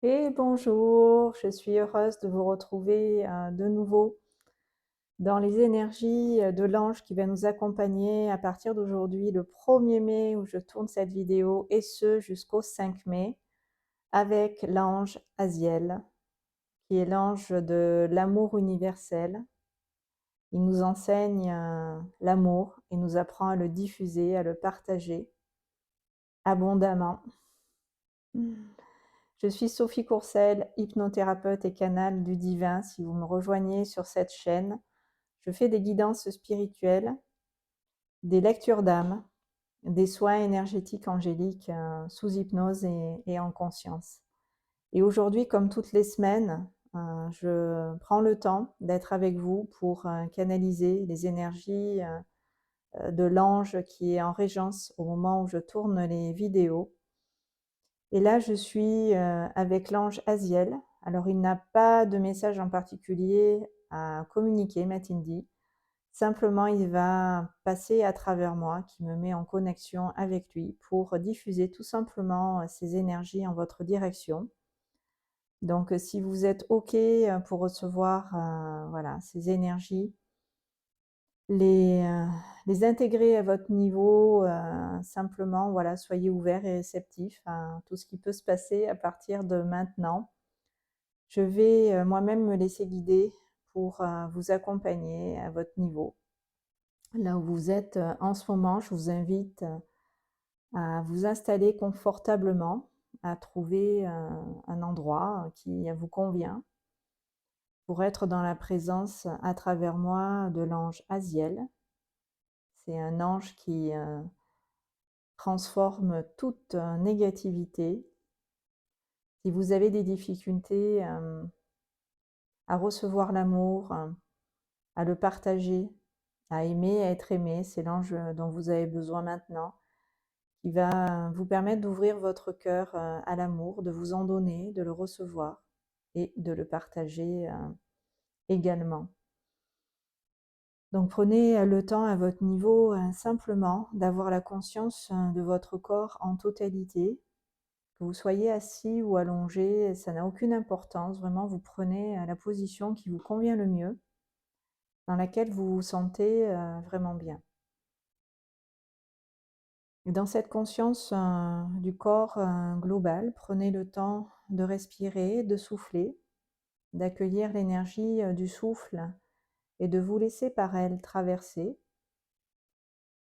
Et bonjour, je suis heureuse de vous retrouver de nouveau dans les énergies de l'ange qui va nous accompagner à partir d'aujourd'hui, le 1er mai où je tourne cette vidéo, et ce jusqu'au 5 mai, avec l'ange Aziel, qui est l'ange de l'amour universel. Il nous enseigne l'amour et nous apprend à le diffuser, à le partager abondamment. Je suis Sophie Courcel, hypnothérapeute et canal du divin. Si vous me rejoignez sur cette chaîne, je fais des guidances spirituelles, des lectures d'âme, des soins énergétiques angéliques sous hypnose et en conscience. Et aujourd'hui, comme toutes les semaines, je prends le temps d'être avec vous pour canaliser les énergies de l'ange qui est en régence au moment où je tourne les vidéos. Et là, je suis avec l'ange Aziel. Alors, il n'a pas de message en particulier à communiquer, m'a-t-il dit. Simplement, il va passer à travers moi, qui me met en connexion avec lui pour diffuser tout simplement ses énergies en votre direction. Donc, si vous êtes OK pour recevoir voilà, ces énergies, les, intégrer à votre niveau, simplement, voilà, soyez ouverts et réceptifs à tout ce qui peut se passer à partir de maintenant. Je vais moi-même me laisser guider pour vous accompagner à votre niveau. Là où vous êtes en ce moment, je vous invite à vous installer confortablement, à trouver un endroit qui vous convient pour être dans la présence à travers moi de l'ange Aziel. C'est un ange qui transforme toute négativité. Si vous avez des difficultés à recevoir l'amour, à le partager, à aimer, à être aimé, c'est l'ange dont vous avez besoin maintenant, qui va vous permettre d'ouvrir votre cœur à l'amour, de vous en donner, de le recevoir et de le partager également. Donc prenez le temps à votre niveau simplement d'avoir la conscience de votre corps en totalité. Que vous soyez assis ou allongé, ça n'a aucune importance. Vraiment, vous prenez la position qui vous convient le mieux, dans laquelle vous vous sentez vraiment bien. Et dans cette conscience du corps global, prenez le temps de respirer, de souffler, d'accueillir l'énergie du souffle et de vous laisser par elle traverser,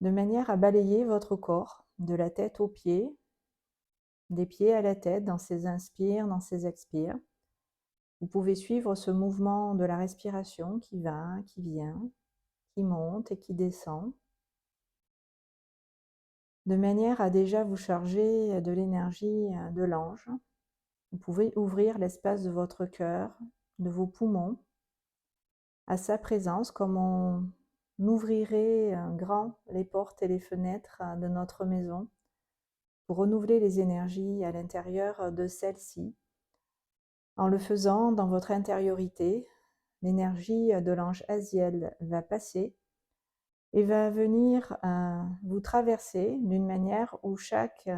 de manière à balayer votre corps de la tête aux pieds, des pieds à la tête, dans ces inspires, dans ces expires. Vous pouvez suivre ce mouvement de la respiration qui va, qui vient, qui monte et qui descend, de manière à déjà vous charger de l'énergie de l'ange. Vous pouvez ouvrir l'espace de votre cœur, de vos poumons, à sa présence, comme on ouvrirait grand les portes et les fenêtres de notre maison pour renouveler les énergies à l'intérieur de celle-ci. En le faisant dans votre intériorité, l'énergie de l'ange Aziel va passer et va venir vous traverser d'une manière où chaque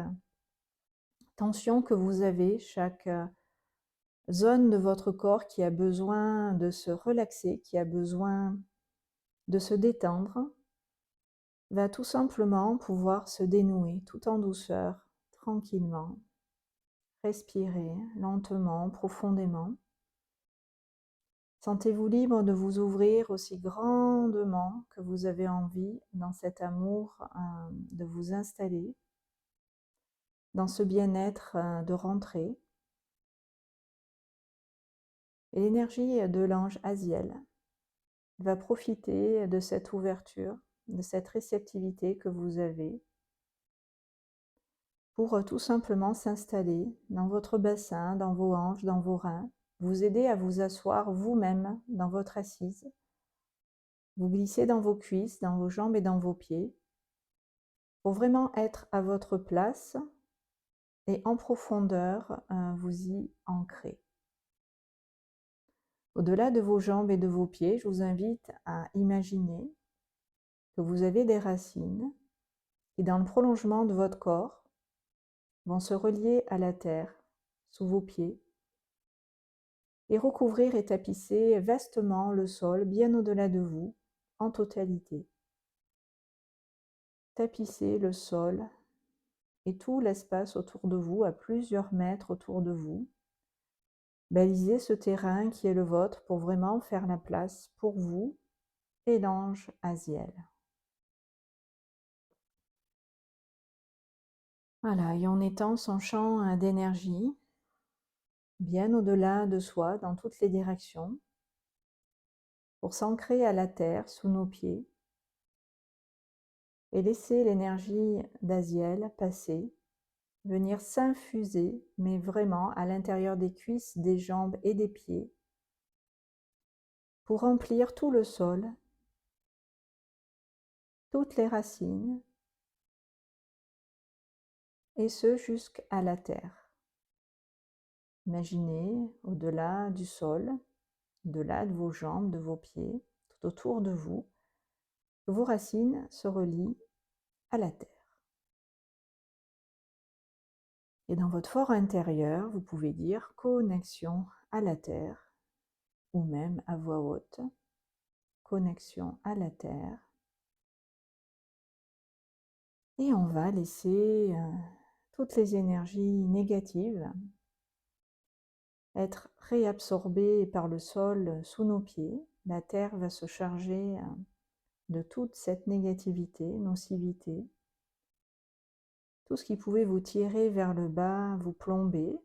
tension que vous avez, chaque zone de votre corps qui a besoin de se relaxer, qui a besoin de se détendre, va tout simplement pouvoir se dénouer tout en douceur, tranquillement. Respirez lentement, profondément. Sentez-vous libre de vous ouvrir aussi grandement que vous avez envie dans cet amour, de vous installer dans ce bien-être de rentrer. Et l'énergie de l'ange Aziel va profiter de cette ouverture, de cette réceptivité que vous avez pour tout simplement s'installer dans votre bassin, dans vos hanches, dans vos reins, vous aider à vous asseoir vous-même dans votre assise, vous glisser dans vos cuisses, dans vos jambes et dans vos pieds, pour vraiment être à votre place et en profondeur vous y ancrer. Au-delà de vos jambes et de vos pieds, je vous invite à imaginer que vous avez des racines qui, dans le prolongement de votre corps, vont se relier à la terre sous vos pieds et recouvrir et tapisser vastement le sol bien au-delà de vous, en totalité. Tapissez le sol et tout l'espace autour de vous, à plusieurs mètres autour de vous. Balisez ce terrain qui est le vôtre pour vraiment faire la place pour vous et l'ange Aziel. Voilà, et on étend son champ d'énergie bien au-delà de soi, dans toutes les directions, pour s'ancrer à la terre sous nos pieds et laisser l'énergie d'Aziel passer, venir s'infuser, mais vraiment à l'intérieur des cuisses, des jambes et des pieds, pour remplir tout le sol, toutes les racines, et ce jusqu'à la terre. Imaginez au-delà du sol, au-delà de vos jambes, de vos pieds, tout autour de vous, que vos racines se relient à la terre. Et dans votre fort intérieur, vous pouvez dire connexion à la terre, ou même à voix haute, connexion à la terre. Et on va laisser toutes les énergies négatives être réabsorbées par le sol sous nos pieds. La terre va se charger de toute cette négativité, nocivité. Tout ce qui pouvait vous tirer vers le bas, vous plomber,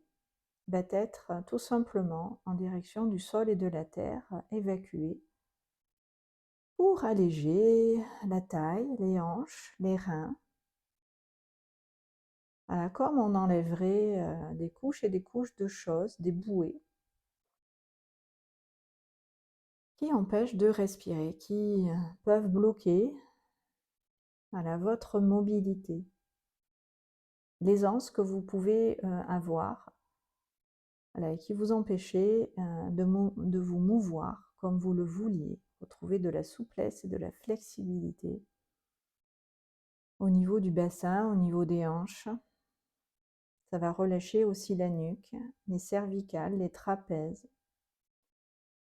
va être tout simplement en direction du sol et de la terre, évacué pour alléger la taille, les hanches, les reins. Voilà, comme on enlèverait des couches et des couches de choses, des bouées qui empêchent de respirer, qui peuvent bloquer voilà, votre mobilité, l'aisance que vous pouvez avoir, voilà, et qui vous empêchait de vous mouvoir comme vous le vouliez, retrouver de la souplesse et de la flexibilité au niveau du bassin, au niveau des hanches. Ça va relâcher aussi la nuque, les cervicales, les trapèzes,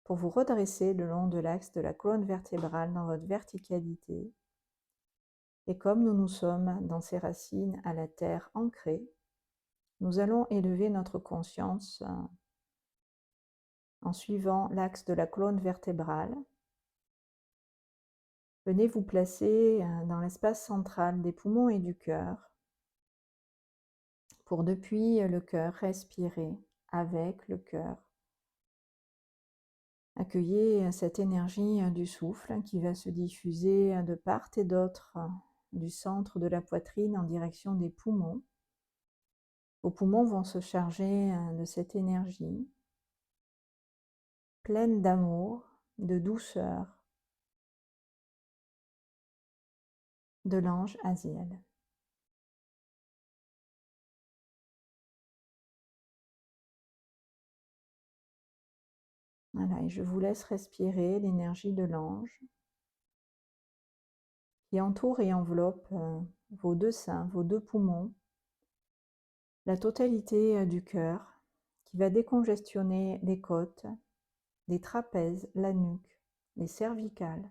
pour vous redresser le long de l'axe de la colonne vertébrale dans votre verticalité. Et comme nous sommes dans ces racines à la terre ancrées, nous allons élever notre conscience en suivant l'axe de la colonne vertébrale. Venez vous placer dans l'espace central des poumons et du cœur pour depuis le cœur respirer avec le cœur. Accueillez cette énergie du souffle qui va se diffuser de part et d'autre du centre de la poitrine en direction des poumons. Vos poumons vont se charger de cette énergie pleine d'amour, de douceur, de l'ange Aziel. Voilà, et je vous laisse respirer l'énergie de l'ange qui entoure et enveloppe vos deux seins, vos deux poumons, la totalité du cœur, qui va décongestionner les côtes, les trapèzes, la nuque, les cervicales,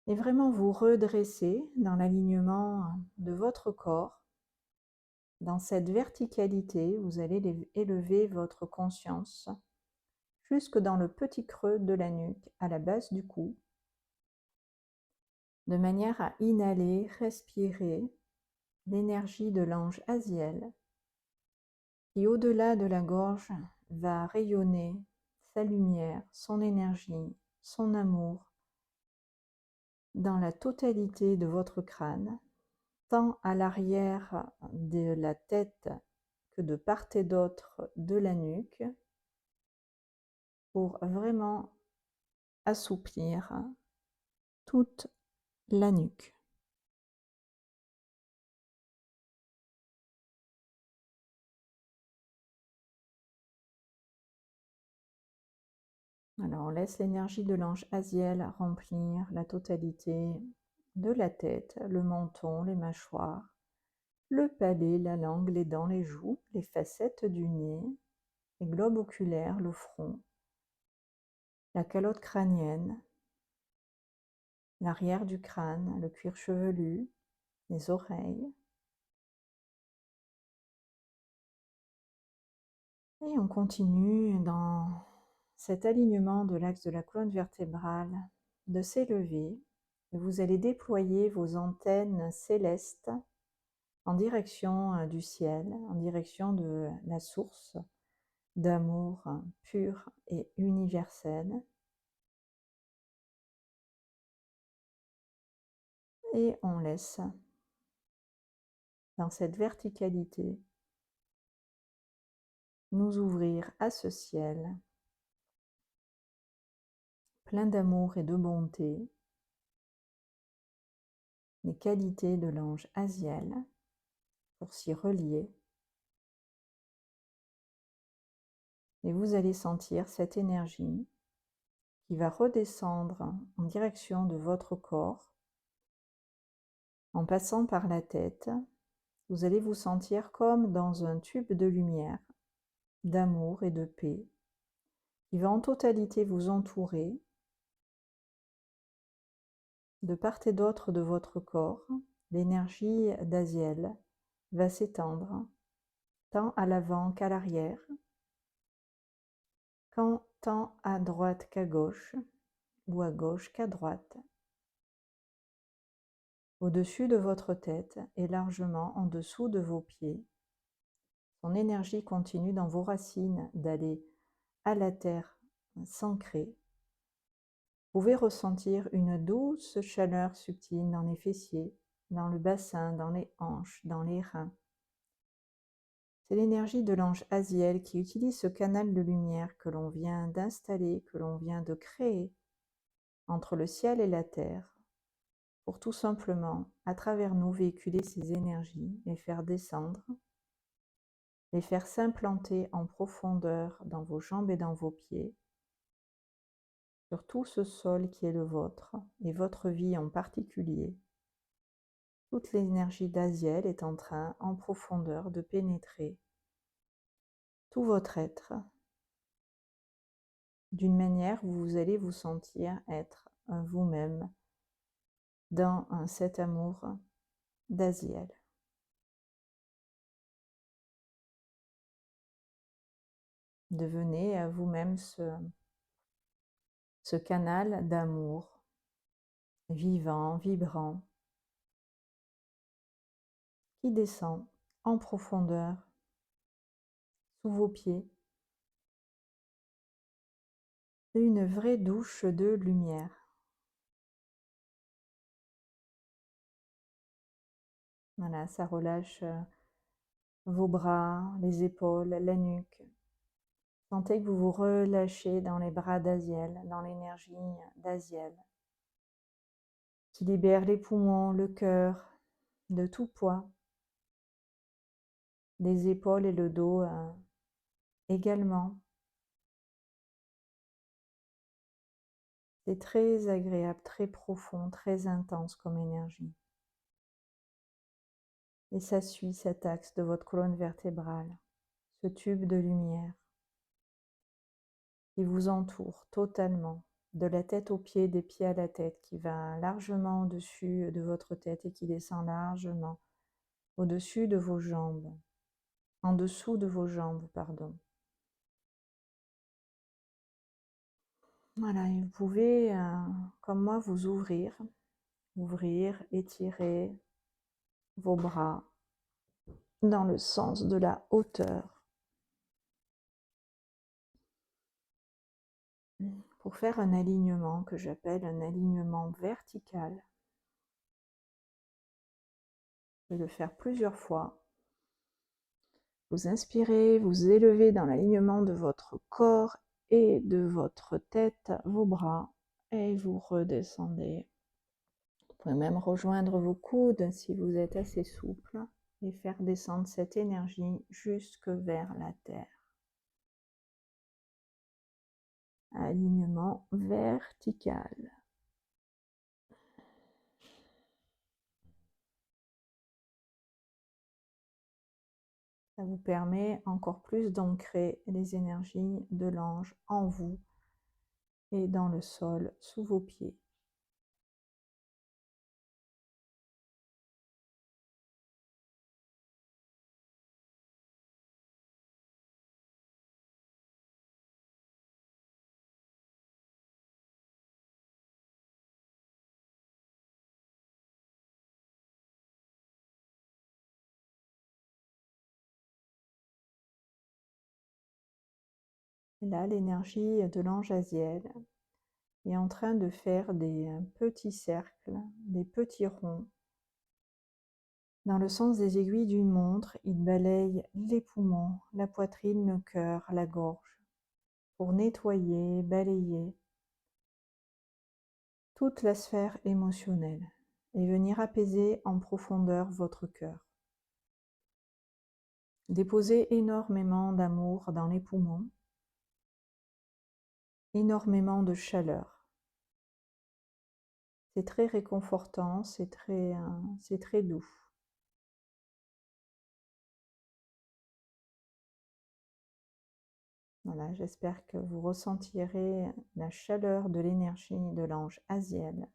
et vraiment vous redresser dans l'alignement de votre corps. Dans cette verticalité, vous allez élever votre conscience jusque dans le petit creux de la nuque, à la base du cou, de manière à inhaler, respirer l'énergie de l'ange Aziel, qui au-delà de la gorge va rayonner sa lumière, son énergie, son amour, dans la totalité de votre crâne, tant à l'arrière de la tête que de part et d'autre de la nuque, pour vraiment assouplir toute la nuque. Alors on laisse l'énergie de l'ange Aziel remplir la totalité de la tête, le menton, les mâchoires, le palais, la langue, les dents, les joues, les facettes du nez les globes oculaires, le front, la calotte crânienne, l'arrière du crâne, le cuir chevelu, les oreilles. Et on continue dans cet alignement de l'axe de la colonne vertébrale de s'élever. Vous allez déployer vos antennes célestes en direction du ciel, en direction de la source d'amour pur et universel. Et on laisse dans cette verticalité nous ouvrir à ce ciel plein d'amour et de bonté, les qualités de l'ange Aziel pour s'y relier. Et vous allez sentir cette énergie qui va redescendre en direction de votre corps. En passant par la tête, vous allez vous sentir comme dans un tube de lumière, d'amour et de paix, qui va en totalité vous entourer. De part et d'autre de votre corps, l'énergie d'Aziel va s'étendre, tant à l'avant qu'à l'arrière, tant à droite qu'à gauche, ou à gauche qu'à droite, au-dessus de votre tête et largement en dessous de vos pieds. Son énergie continue dans vos racines d'aller à la terre s'ancrer. Vous pouvez ressentir une douce chaleur subtile dans les fessiers, dans le bassin, dans les hanches, dans les reins. C'est l'énergie de l'ange Aziel qui utilise ce canal de lumière que l'on vient d'installer, que l'on vient de créer entre le ciel et la terre, pour tout simplement, à travers nous, véhiculer ces énergies, les faire descendre, les faire s'implanter en profondeur dans vos jambes et dans vos pieds, sur tout ce sol qui est le vôtre, et votre vie en particulier. Toute l'énergie d'Aziel est en train, en profondeur, de pénétrer tout votre être, d'une manière où vous allez vous sentir être vous-même dans cet amour d'Aziel. Devenez à vous-même ce canal d'amour vivant, vibrant, qui descend en profondeur sous vos pieds, une vraie douche de lumière. Voilà, ça relâche vos bras, les épaules, la nuque. Sentez que vous vous relâchez dans les bras d'Aziel, dans l'énergie d'Aziel, qui libère les poumons, le cœur, de tout poids, les épaules et le dos également. C'est très agréable, très profond, très intense comme énergie. Et ça suit cet axe de votre colonne vertébrale, ce tube de lumière qui vous entoure totalement, de la tête aux pieds, des pieds à la tête, qui va largement au-dessus de votre tête et qui descend largement au-dessus de vos jambes, en dessous de vos jambes, pardon. Voilà, et vous pouvez, comme moi, vous ouvrir, étirer vos bras dans le sens de la hauteur pour faire un alignement que j'appelle un alignement vertical. Je vais le faire plusieurs fois. Vous inspirez, vous élevez dans l'alignement de votre corps et de votre tête, vos bras, et vous redescendez. Vous pouvez même rejoindre vos coudes si vous êtes assez souple et faire descendre cette énergie jusque vers la terre. Alignement vertical. Ça vous permet encore plus d'ancrer les énergies de l'ange en vous et dans le sol sous vos pieds. Et là, l'énergie de l'ange Aziel est en train de faire des petits cercles, des petits ronds. Dans le sens des aiguilles d'une montre, il balaye les poumons, la poitrine, le cœur, la gorge, pour nettoyer, balayer toute la sphère émotionnelle et venir apaiser en profondeur votre cœur. Déposez énormément d'amour dans les poumons, énormément de chaleur. C'est très réconfortant, c'est très doux. Voilà, j'espère que vous ressentirez la chaleur de l'énergie de l'ange Aziel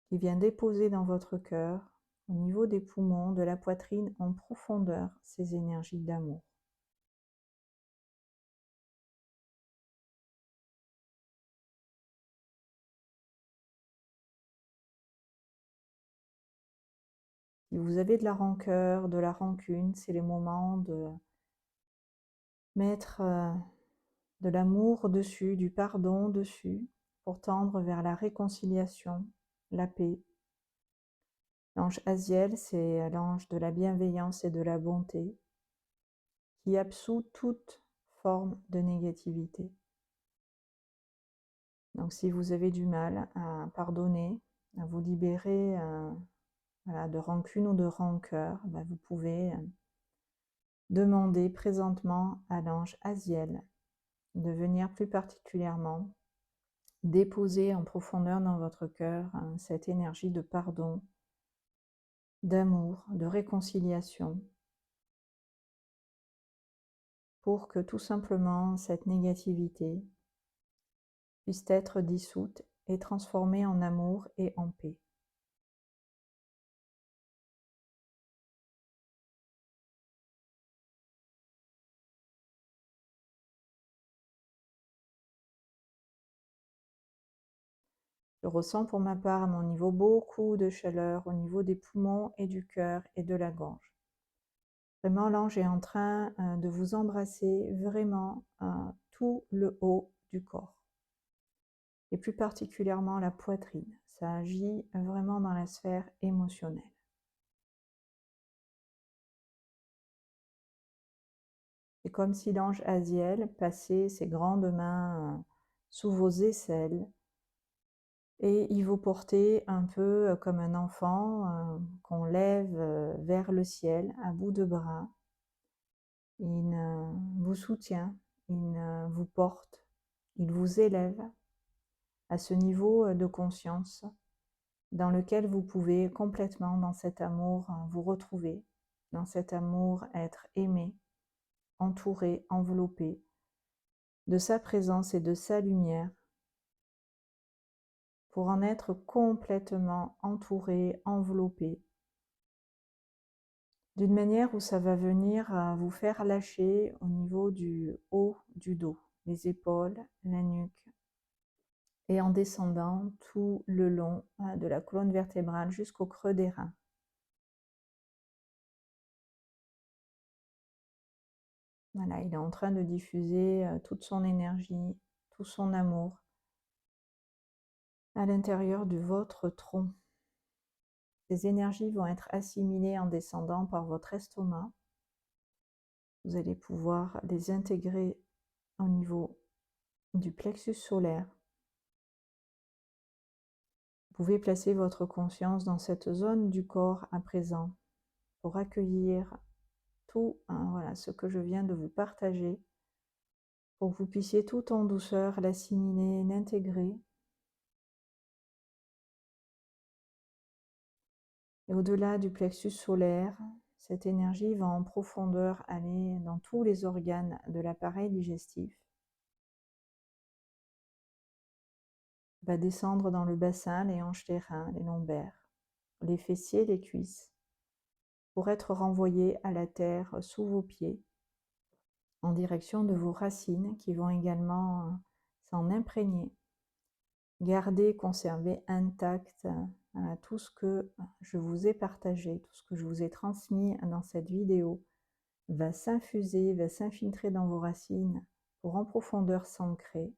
qui vient déposer dans votre cœur, au niveau des poumons, de la poitrine, en profondeur, ces énergies d'amour. Si vous avez de la rancœur, de la rancune, c'est le moment de mettre de l'amour dessus, du pardon dessus, pour tendre vers la réconciliation, la paix. L'ange Aziel, c'est l'ange de la bienveillance et de la bonté, qui absout toute forme de négativité. Donc si vous avez du mal à pardonner, à vous libérer voilà, de rancune ou de rancœur, vous pouvez demander présentement à l'ange Aziel de venir plus particulièrement déposer en profondeur dans votre cœur cette énergie de pardon, d'amour, de réconciliation, pour que tout simplement cette négativité puisse être dissoute et transformée en amour et en paix. Je ressens pour ma part à mon niveau beaucoup de chaleur au niveau des poumons et du cœur et de la gorge. Vraiment, l'ange est en train de vous embrasser vraiment tout le haut du corps. Et plus particulièrement la poitrine. Ça agit vraiment dans la sphère émotionnelle. C'est comme si l'ange Aziel passait ses grandes mains sous vos aisselles et il vous portait un peu comme un enfant qu'on lève vers le ciel à bout de bras. Il vous soutient, il vous porte, il vous élève à ce niveau de conscience dans lequel vous pouvez complètement dans cet amour vous retrouver, dans cet amour être aimé, entouré, enveloppé de sa présence et de sa lumière, pour en être complètement entouré, enveloppé, d'une manière où ça va venir vous faire lâcher au niveau du haut du dos, les épaules, la nuque, et en descendant tout le long de la colonne vertébrale jusqu'au creux des reins. Voilà, il est en train de diffuser toute son énergie, tout son amour à l'intérieur de votre tronc. Ces énergies vont être assimilées en descendant par votre estomac. Vous allez pouvoir les intégrer au niveau du plexus solaire. Vous pouvez placer votre conscience dans cette zone du corps à présent pour accueillir tout voilà, ce que je viens de vous partager, pour que vous puissiez tout en douceur l'assimiler, l'intégrer. Et au-delà du plexus solaire, cette énergie va en profondeur aller dans tous les organes de l'appareil digestif, va descendre dans le bassin, les hanches, les reins, les lombaires, les fessiers, les cuisses, pour être renvoyée à la terre sous vos pieds, en direction de vos racines qui vont également s'en imprégner, garder, conserver intact tout ce que je vous ai partagé, tout ce que je vous ai transmis dans cette vidéo va s'infuser, va s'infiltrer dans vos racines pour en profondeur s'ancrer.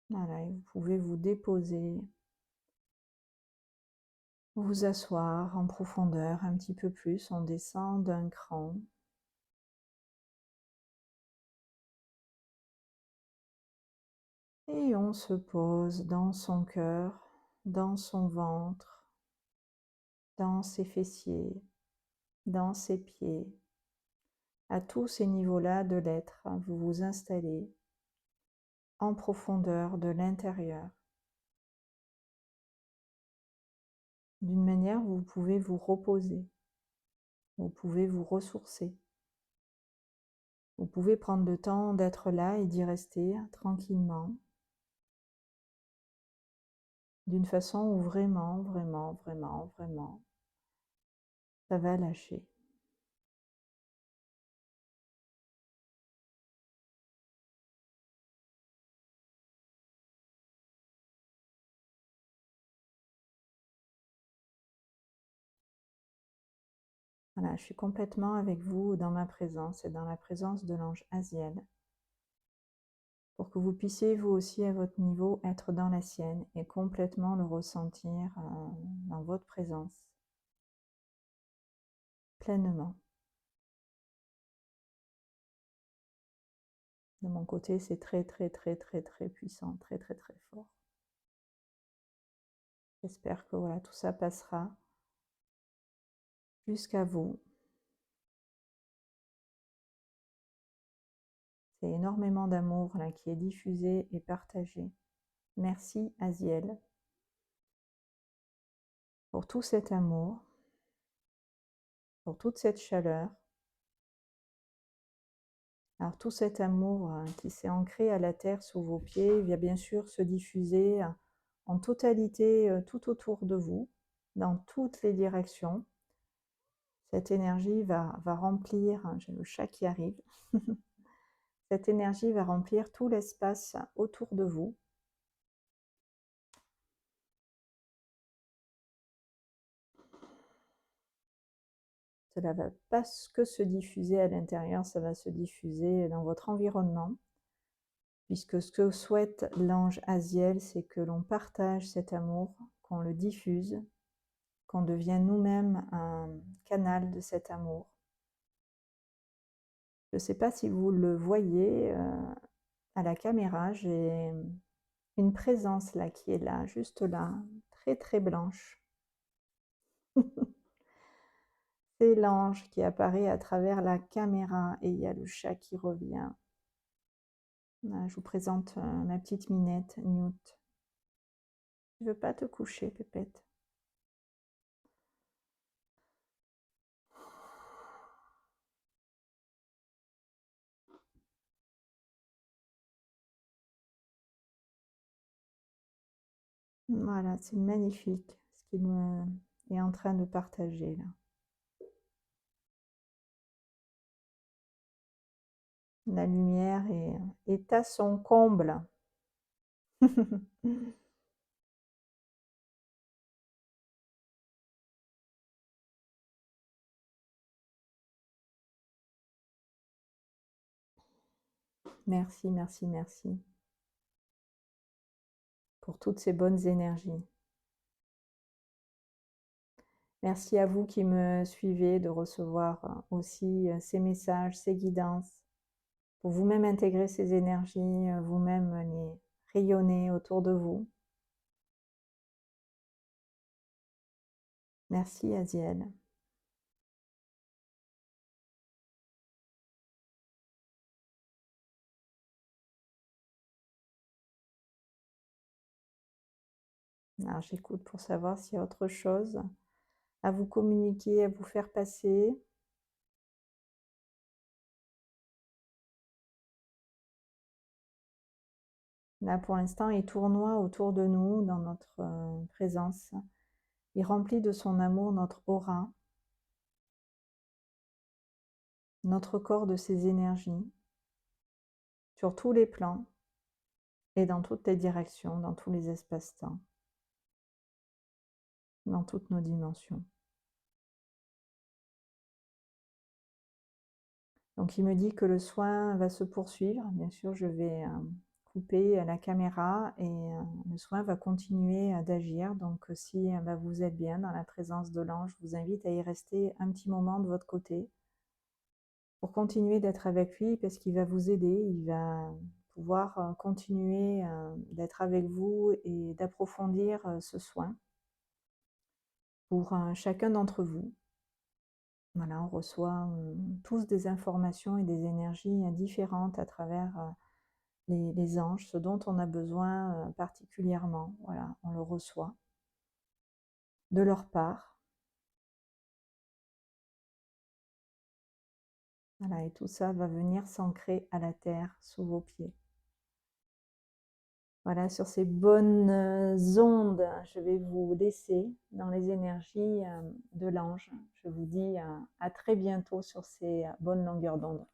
Voilà, et vous pouvez vous déposer, vous asseoir en profondeur un petit peu plus, on descend d'un cran. Et on se pose dans son cœur, dans son ventre, dans ses fessiers, dans ses pieds. À tous ces niveaux-là de l'être, vous vous installez en profondeur de l'intérieur. D'une manière où vous pouvez vous reposer, vous pouvez vous ressourcer. Vous pouvez prendre le temps d'être là et d'y rester tranquillement, d'une façon où vraiment, vraiment, vraiment, vraiment, ça va lâcher. Voilà, je suis complètement avec vous dans ma présence et dans la présence de l'ange Aziel, pour que vous puissiez vous aussi à votre niveau être dans la sienne et complètement le ressentir dans votre présence, pleinement. De mon côté, c'est très, très, très, très, très puissant, très, très, très fort. J'espère que voilà, tout ça passera jusqu'à vous. C'est énormément d'amour là qui est diffusé et partagé. Merci Aziel pour tout cet amour, pour toute cette chaleur. Alors tout cet amour qui s'est ancré à la terre sous vos pieds va bien sûr se diffuser en totalité tout autour de vous, dans toutes les directions. Cette énergie va remplir, j'ai le chat qui arrive, cette énergie va remplir tout l'espace autour de vous. Cela ne va pas que se diffuser à l'intérieur, ça va se diffuser dans votre environnement. Puisque ce que souhaite l'ange Aziel, c'est que l'on partage cet amour, qu'on le diffuse, qu'on devienne nous-mêmes un canal de cet amour. Je ne sais pas si vous le voyez à la caméra, j'ai une présence là qui est là, juste là, très très blanche. C'est l'ange qui apparaît à travers la caméra et il y a le chat qui revient. Là, je vous présente ma petite minette, Newt. Tu veux pas te coucher, Pépette? Voilà, c'est magnifique ce qu'il est en train de partager là. La lumière est à son comble. Merci, merci, merci pour toutes ces bonnes énergies. Merci à vous qui me suivez de recevoir aussi ces messages, ces guidances, pour vous-même intégrer ces énergies, vous-même les rayonner autour de vous. Merci Aziel. Alors j'écoute pour savoir s'il y a autre chose à vous communiquer, à vous faire passer. Là, pour l'instant, il tournoie autour de nous, dans notre présence. Il remplit de son amour notre aura, notre corps de ses énergies, sur tous les plans et dans toutes les directions, dans tous les espaces-temps, dans toutes nos dimensions. Donc il me dit que le soin va se poursuivre. Bien sûr, je vais couper la caméra et le soin va continuer d'agir. Donc si vous êtes bien dans la présence de l'ange, je vous invite à y rester un petit moment de votre côté pour continuer d'être avec lui parce qu'il va vous aider, il va pouvoir continuer d'être avec vous et d'approfondir ce soin pour chacun d'entre vous. Voilà, on reçoit tous des informations et des énergies différentes à travers les anges, ce dont on a besoin particulièrement. Voilà, on le reçoit de leur part. Voilà, et tout ça va venir s'ancrer à la terre sous vos pieds. Voilà, sur ces bonnes ondes, je vais vous laisser dans les énergies de l'ange. Je vous dis à très bientôt sur ces bonnes longueurs d'onde.